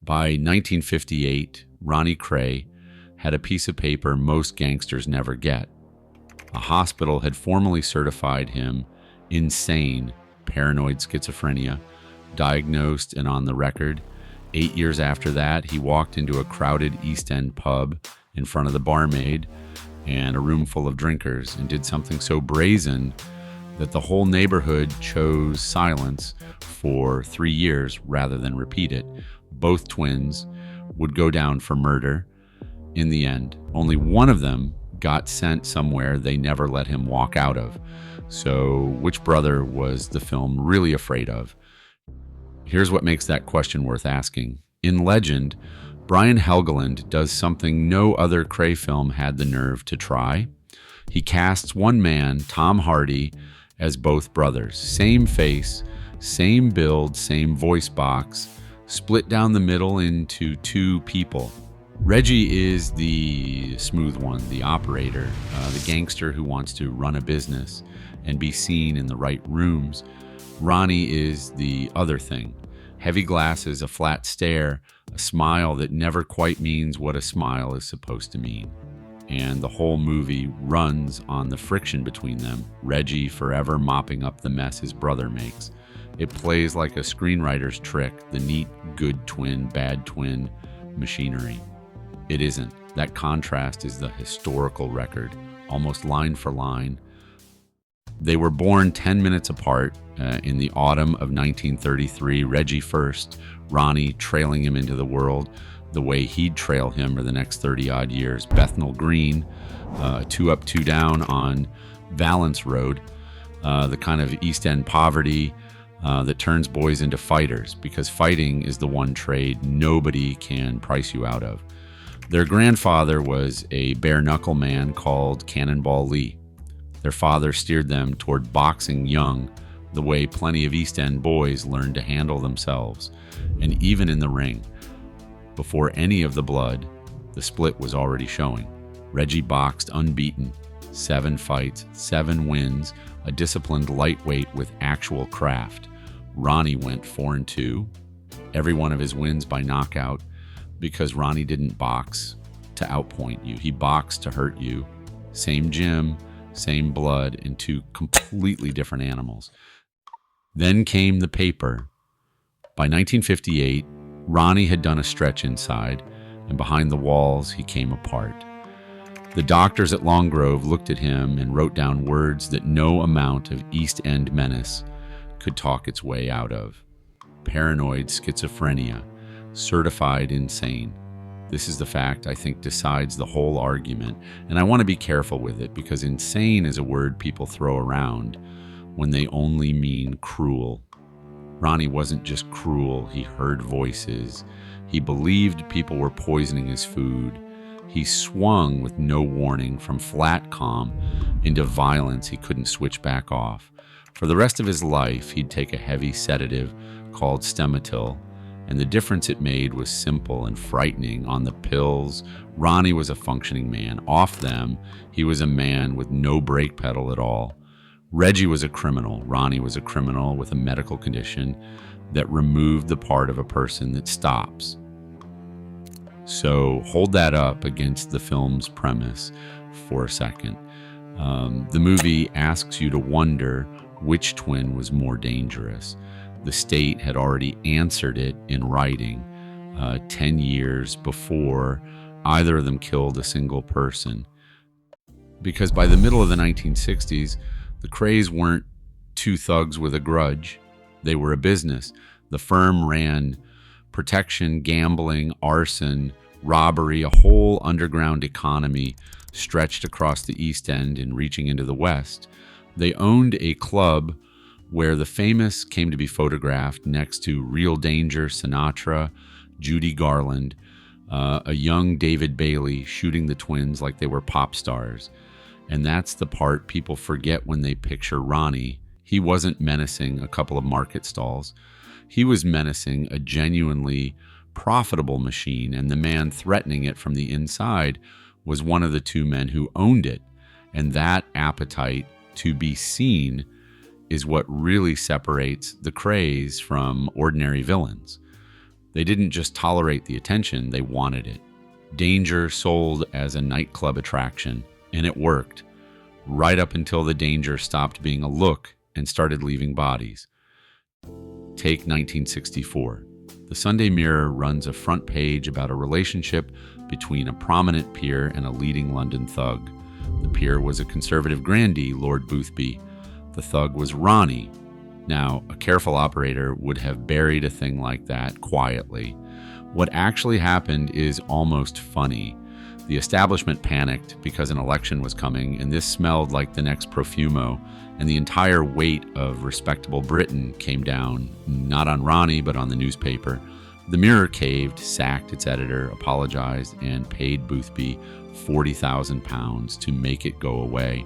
By 1958, Ronnie Kray had a piece of paper most gangsters never get. A hospital had formally certified him insane, paranoid schizophrenia, diagnosed and on the record. 8 years after that, he walked into a crowded East End pub in front of the barmaid and a room full of drinkers and did something so brazen that the whole neighborhood chose silence for 3 years rather than repeat it. Both twins would go down for murder. In the end, only one of them got sent somewhere they never let him walk out of. So which brother was the film really afraid of? Here's what makes that question worth asking. In Legend, Brian Helgeland does something no other Kray film had the nerve to try. He casts one man, Tom Hardy, as both brothers. Same face, same build, same voice box, split down the middle into two people. Reggie is the smooth one, the operator, the gangster who wants to run a business and be seen in the right rooms. Ronnie is the other thing. Heavy glasses, a flat stare, a smile that never quite means what a smile is supposed to mean. And the whole movie runs on the friction between them, Reggie forever mopping up the mess his brother makes. It plays like a screenwriter's trick, the neat good twin, bad twin machinery. It isn't. That contrast is the historical record, almost line for line. They were born 10 minutes apart in the autumn of 1933, Reggie first, Ronnie trailing him into the world the way he'd trail him for the next 30-odd years. Bethnal Green, 2 up, 2 down on Valence Road, the kind of East End poverty that turns boys into fighters, because fighting is the one trade nobody can price you out of. Their grandfather was a bare-knuckle man called Cannonball Lee. Their father steered them toward boxing young, the way plenty of East End boys learned to handle themselves. And even in the ring, before any of the blood, the split was already showing. Reggie boxed unbeaten, 7 fights, 7 wins, a disciplined lightweight with actual craft. Ronnie went 4-2, every one of his wins by knockout, because Ronnie didn't box to outpoint you. He boxed to hurt you. Same gym, same blood, and 2 completely different animals. Then came the paper. By 1958, Ronnie had done a stretch inside, and behind the walls, he came apart. The doctors at Long Grove looked at him and wrote down words that no amount of East End menace could talk its way out of. Paranoid schizophrenia, certified insane. This is the fact I think decides the whole argument, and I want to be careful with it because insane is a word people throw around when they only mean cruel. Ronnie wasn't just cruel, he heard voices. He believed people were poisoning his food. He swung with no warning from flat calm into violence he couldn't switch back off. For the rest of his life, he'd take a heavy sedative called Stemetil, and the difference it made was simple and frightening. On the pills, Ronnie was a functioning man. Off them, he was a man with no brake pedal at all. Reggie was a criminal. Ronnie was a criminal with a medical condition that removed the part of a person that stops. So hold that up against the film's premise for a second. The movie asks you to wonder which twin was more dangerous. The state had already answered it in writing 10 years before either of them killed a single person. Because by the middle of the 1960s, the Krays weren't 2 thugs with a grudge. They were a business. The firm ran protection, gambling, arson, robbery, a whole underground economy stretched across the East End and reaching into the West. They owned a club where the famous came to be photographed next to Real Danger, Sinatra, Judy Garland, a young David Bailey shooting the twins like they were pop stars. And that's the part people forget when they picture Ronnie. He wasn't menacing a couple of market stalls. He was menacing a genuinely profitable machine, and the man threatening it from the inside was one of the 2 men who owned it. And that appetite to be seen is what really separates the Krays from ordinary villains. They didn't just tolerate the attention, they wanted it. Danger sold as a nightclub attraction, and it worked, right up until the danger stopped being a look and started leaving bodies. Take 1964. The Sunday Mirror runs a front page about a relationship between a prominent peer and a leading London thug. The peer was a conservative grandee, Lord Boothby. The thug was Ronnie. Now, a careful operator would have buried a thing like that quietly. What actually happened is almost funny. The establishment panicked because an election was coming, and this smelled like the next Profumo, and the entire weight of respectable Britain came down, not on Ronnie, but on the newspaper. The Mirror caved, sacked its editor, apologized, and paid Boothby £40,000 to make it go away.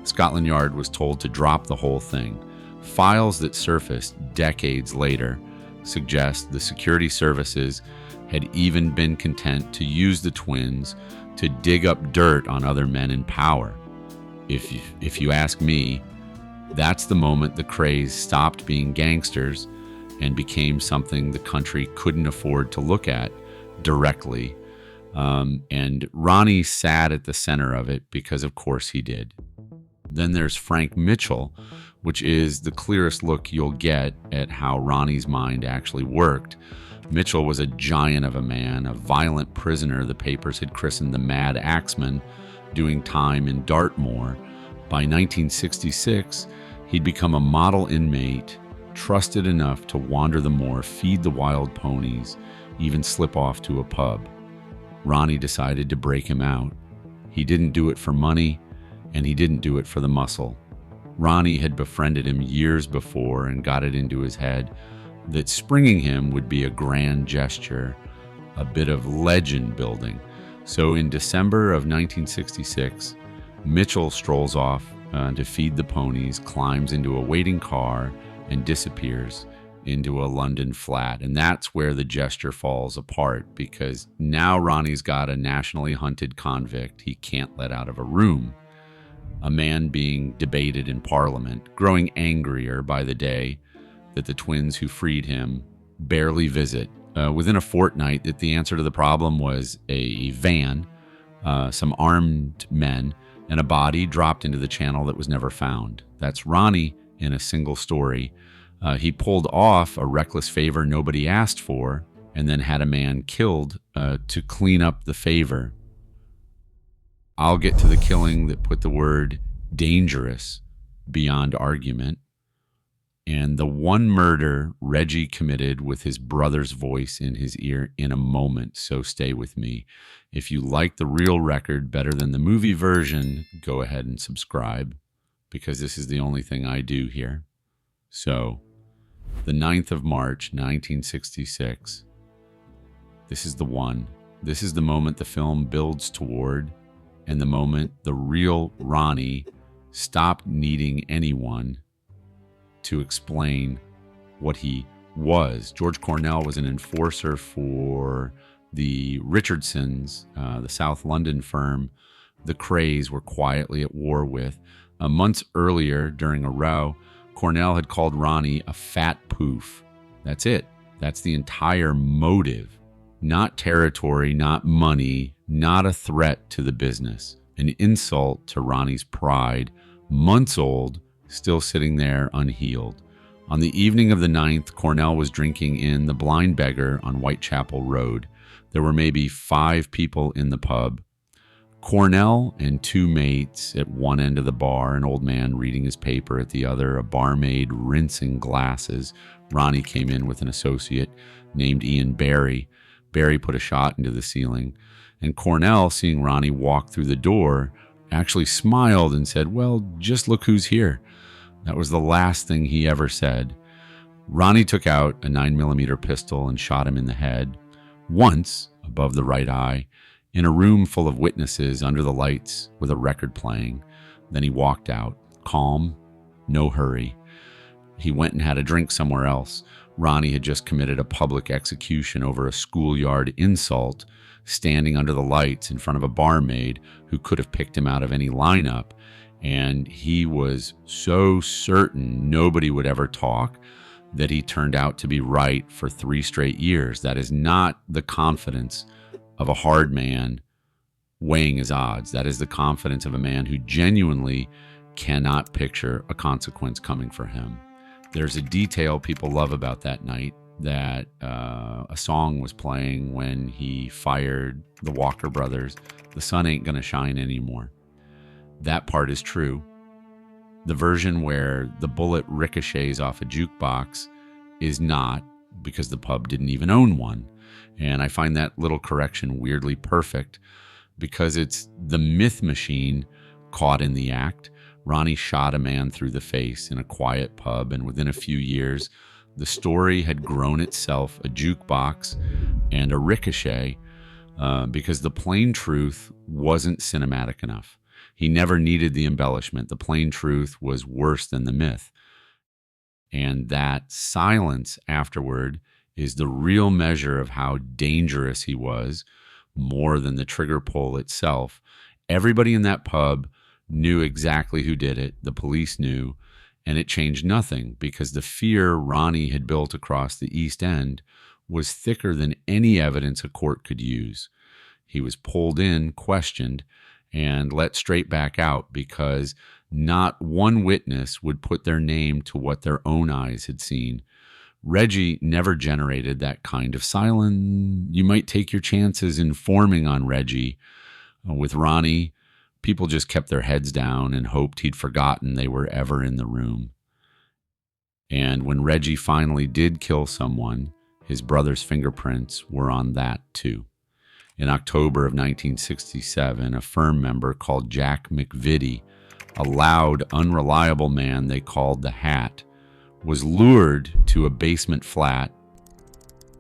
Scotland Yard was told to drop the whole thing. Files that surfaced decades later suggest the security services had even been content to use the twins to dig up dirt on other men in power. If you ask me, that's the moment the Krays stopped being gangsters and became something the country couldn't afford to look at directly. And Ronnie sat at the center of it because, of course, he did. Then there's Frank Mitchell, which is the clearest look you'll get at how Ronnie's mind actually worked. Mitchell was a giant of a man, a violent prisoner the papers had christened the Mad Axeman, doing time in Dartmoor. By 1966, he'd become a model inmate, trusted enough to wander the moor, feed the wild ponies, even slip off to a pub. Ronnie decided to break him out. He didn't do it for money, and he didn't do it for the muscle. Ronnie had befriended him years before and got it into his head that springing him would be a grand gesture, a bit of legend building. So in December of 1966, Mitchell strolls off to feed the ponies, climbs into a waiting car, and disappears into a London flat. And that's where the gesture falls apart, because now Ronnie's got a nationally hunted convict he can't let out of a room. A man being debated in Parliament, growing angrier by the day that the twins who freed him barely visit. Within a fortnight, that the answer to the problem was a van, some armed men, and a body dropped into the channel that was never found. That's Ronnie in a single story. He pulled off a reckless favor nobody asked for, and then had a man killed to clean up the favor. I'll get to the killing that put the word dangerous beyond argument, and the one murder Reggie committed with his brother's voice in his ear in a moment, so stay with me. If you like the real record better than the movie version, go ahead and subscribe, because this is the only thing I do here. So, the 9th of March, 1966. This is the one. This is the moment the film builds toward, and the moment the real Ronnie stopped needing anyone to explain what he was. George Cornell was an enforcer for the Richardsons, the South London firm the Krays were quietly at war with. Months earlier, during a row, Cornell had called Ronnie a fat poof. That's it. That's the entire motive. Not territory, not money, not a threat to the business. An insult to Ronnie's pride, months old, still sitting there unhealed. On the evening of the 9th, Cornell was drinking in the Blind Beggar on Whitechapel Road. There were maybe 5 people in the pub. Cornell and 2 mates at one end of the bar, an old man reading his paper at the other, a barmaid rinsing glasses. Ronnie came in with an associate named Ian Barry. Barry put a shot into the ceiling, and Cornell, seeing Ronnie walk through the door, actually smiled and said, "Well, just look who's here." That was the last thing he ever said. Ronnie took out a 9mm pistol and shot him in the head, once above the right eye, in a room full of witnesses under the lights with a record playing. Then he walked out, calm, no hurry. He went and had a drink somewhere else. Ronnie had just committed a public execution over a schoolyard insult, standing under the lights in front of a barmaid who could have picked him out of any lineup. And he was so certain nobody would ever talk that he turned out to be right for 3 straight years. That is not the confidence of a hard man weighing his odds. That is the confidence of a man who genuinely cannot picture a consequence coming for him. There's a detail people love about that night, that a song was playing when he fired the Walker brothers, "The Sun Ain't Gonna Shine Anymore." That part is true. The version where the bullet ricochets off a jukebox is not, because the pub didn't even own one. And I find that little correction weirdly perfect, because it's the myth machine caught in the act. Ronnie shot a man through the face in a quiet pub, and within a few years, the story had grown itself a jukebox and a ricochet, because the plain truth wasn't cinematic enough. He never needed the embellishment. The plain truth was worse than the myth. And that silence afterward is the real measure of how dangerous he was, more than the trigger pull itself. Everybody in that pub knew exactly who did it. The police knew, and it changed nothing, because the fear Ronnie had built across the East End was thicker than any evidence a court could use. He was pulled in, questioned, and let straight back out, because not one witness would put their name to what their own eyes had seen. Reggie never generated that kind of silence. You might take your chances informing on Reggie. With Ronnie, people just kept their heads down and hoped he'd forgotten they were ever in the room. And when Reggie finally did kill someone, his brother's fingerprints were on that too. In October of 1967, a firm member called Jack McVitie, a loud, unreliable man they called the Hat, was lured to a basement flat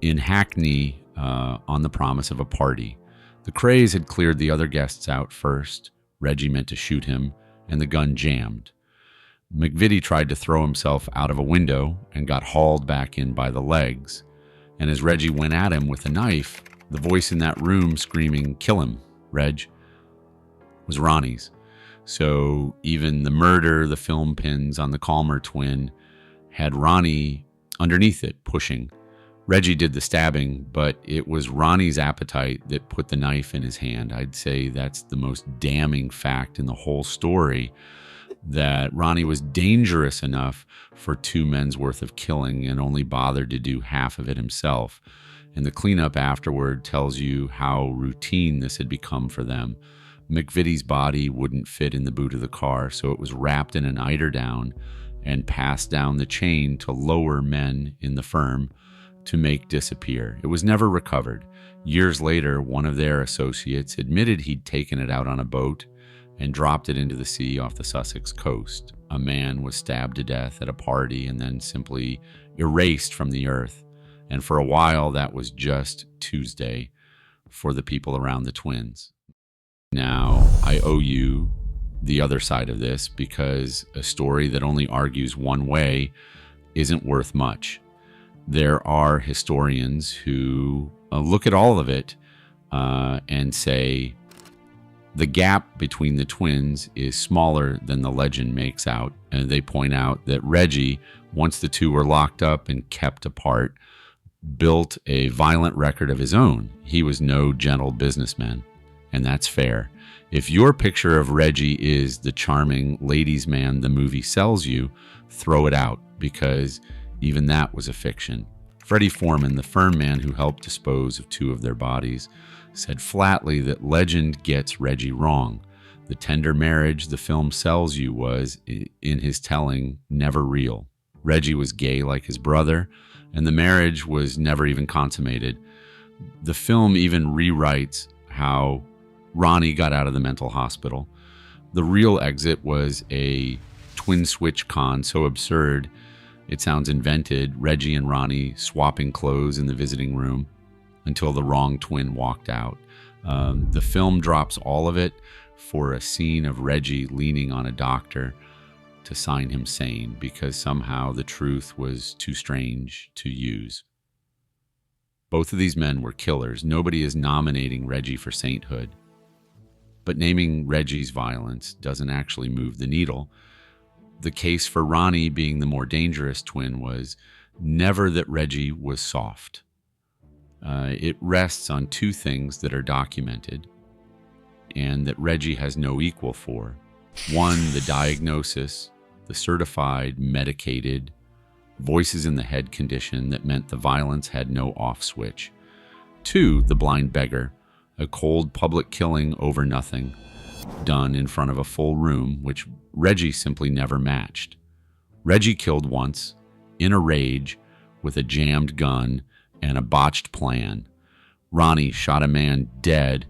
in Hackney on the promise of a party. The Krays had cleared the other guests out first. Reggie meant to shoot him, and the gun jammed. McVitie tried to throw himself out of a window and got hauled back in by the legs. And as Reggie went at him with a knife, the voice in that room screaming, "Kill him, Reg," was Ronnie's. So even the murder, the film pins on the Calmer twin, had Ronnie underneath it, pushing. Reggie did the stabbing, but it was Ronnie's appetite that put the knife in his hand. I'd say that's the most damning fact in the whole story, that Ronnie was dangerous enough for 2 men's worth of killing and only bothered to do half of it himself. And the cleanup afterward tells you how routine this had become for them. McVitie's body wouldn't fit in the boot of the car, so it was wrapped in an eiderdown and passed down the chain to lower men in the firm to make disappear. It was never recovered. Years later, one of their associates admitted he'd taken it out on a boat and dropped it into the sea off the Sussex coast. A man was stabbed to death at a party and then simply erased from the earth. And for a while, that was just Tuesday for the people around the twins. Now, I owe you the other side of this, because a story that only argues one way isn't worth much. There are historians who look at all of it and say the gap between the twins is smaller than the legend makes out. And they point out that Reggie, once the two were locked up and kept apart, built a violent record of his own. He was no gentle businessman, and that's fair. If your picture of Reggie is the charming ladies' man the movie sells you, throw it out, because even that was a fiction. Freddie Foreman, the firm man who helped dispose of 2 of their bodies, said flatly that legend gets Reggie wrong. The tender marriage the film sells you was, in his telling, never real. Reggie was gay like his brother, and the marriage was never even consummated. The film even rewrites how Ronnie got out of the mental hospital. The real exit was a twin switch con so absurd it sounds invented. Reggie and Ronnie swapping clothes in the visiting room until the wrong twin walked out. The film drops all of it for a scene of Reggie leaning on a doctor to sign him sane, because somehow the truth was too strange to use. Both of these men were killers. Nobody is nominating Reggie for sainthood. But naming Reggie's violence doesn't actually move the needle. The case for Ronnie being the more dangerous twin was never that Reggie was soft. It rests on two things that are documented and that Reggie has no equal for. One, the diagnosis, the certified, medicated, voices in the head condition that meant the violence had no off switch. Two, the blind beggar, a cold public killing over nothing, done in front of a full room, which Reggie simply never matched. Reggie killed once, in a rage, with a jammed gun and a botched plan. Ronnie shot a man dead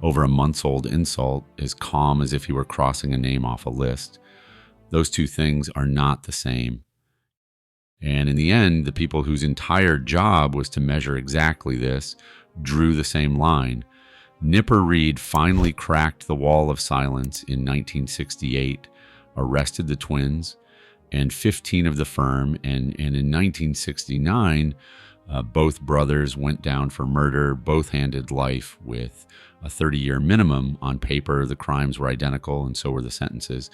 over a months-old insult, as calm as if he were crossing a name off a list. Those two things are not the same. And in the end, the people whose entire job was to measure exactly this drew the same line. Nipper Reed finally cracked the wall of silence in 1968, arrested the twins and 15 of the firm, and in 1969, both brothers went down for murder, both handed life with a 30-year minimum. On paper, the crimes were identical, and so were the sentences.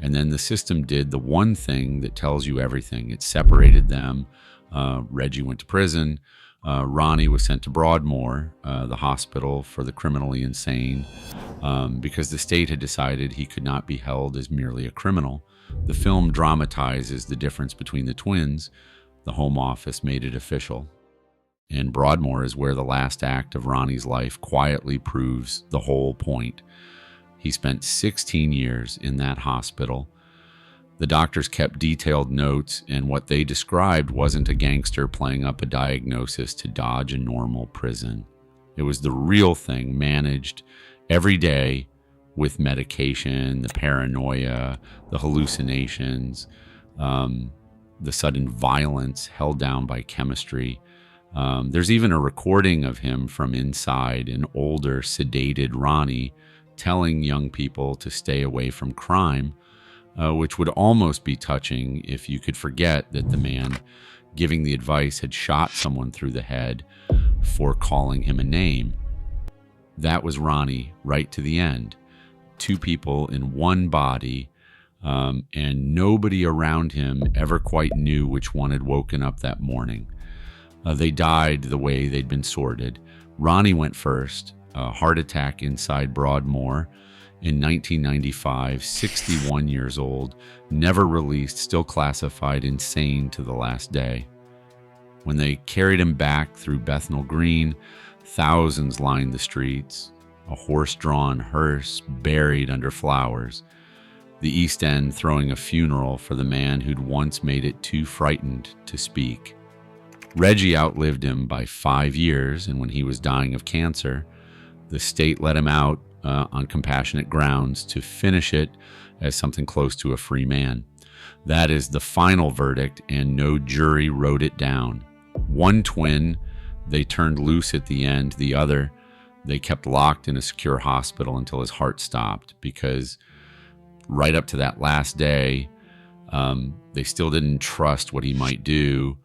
And then the system did the one thing that tells you everything. It separated them. Reggie went to prison. Ronnie was sent to Broadmoor, the hospital for the criminally insane, because the state had decided he could not be held as merely a criminal. The film dramatizes the difference between the twins. The Home Office made it official. And Broadmoor is where the last act of Ronnie's life quietly proves the whole point. He spent 16 years in that hospital. The doctors kept detailed notes, and what they described wasn't a gangster playing up a diagnosis to dodge a normal prison. It was the real thing, managed every day with medication, the paranoia, the hallucinations, the sudden violence held down by chemistry. There's even a recording of him from inside, an older, sedated Ronnie telling young people to stay away from crime, which would almost be touching if you could forget that the man giving the advice had shot someone through the head for calling him a name. That was Ronnie right to the end. Two people in one body, and nobody around him ever quite knew which one had woken up that morning. They died the way they'd been sorted. Ronnie went first, a heart attack inside Broadmoor in 1995, 61 years old, never released, still classified insane to the last day. When they carried him back through Bethnal Green, thousands lined the streets, a horse-drawn hearse buried under flowers, the East End throwing a funeral for the man who'd once made it too frightened to speak. Reggie outlived him by 5 years, and when he was dying of cancer, the state let him out on compassionate grounds to finish it as something close to a free man. That is the final verdict, and no jury wrote it down. One twin they turned loose at the end. The other they kept locked in a secure hospital until his heart stopped, because right up to that last day, they still didn't trust what he might do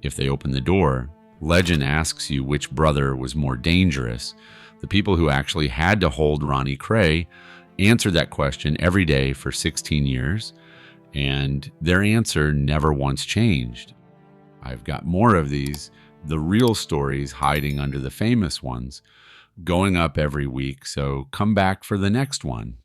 if they opened the door. Legend asks you which brother was more dangerous. The people who actually had to hold Ronnie Kray answered that question every day for 16 years, and their answer never once changed. I've got more of these, the real stories hiding under the famous ones, going up every week, so come back for the next one.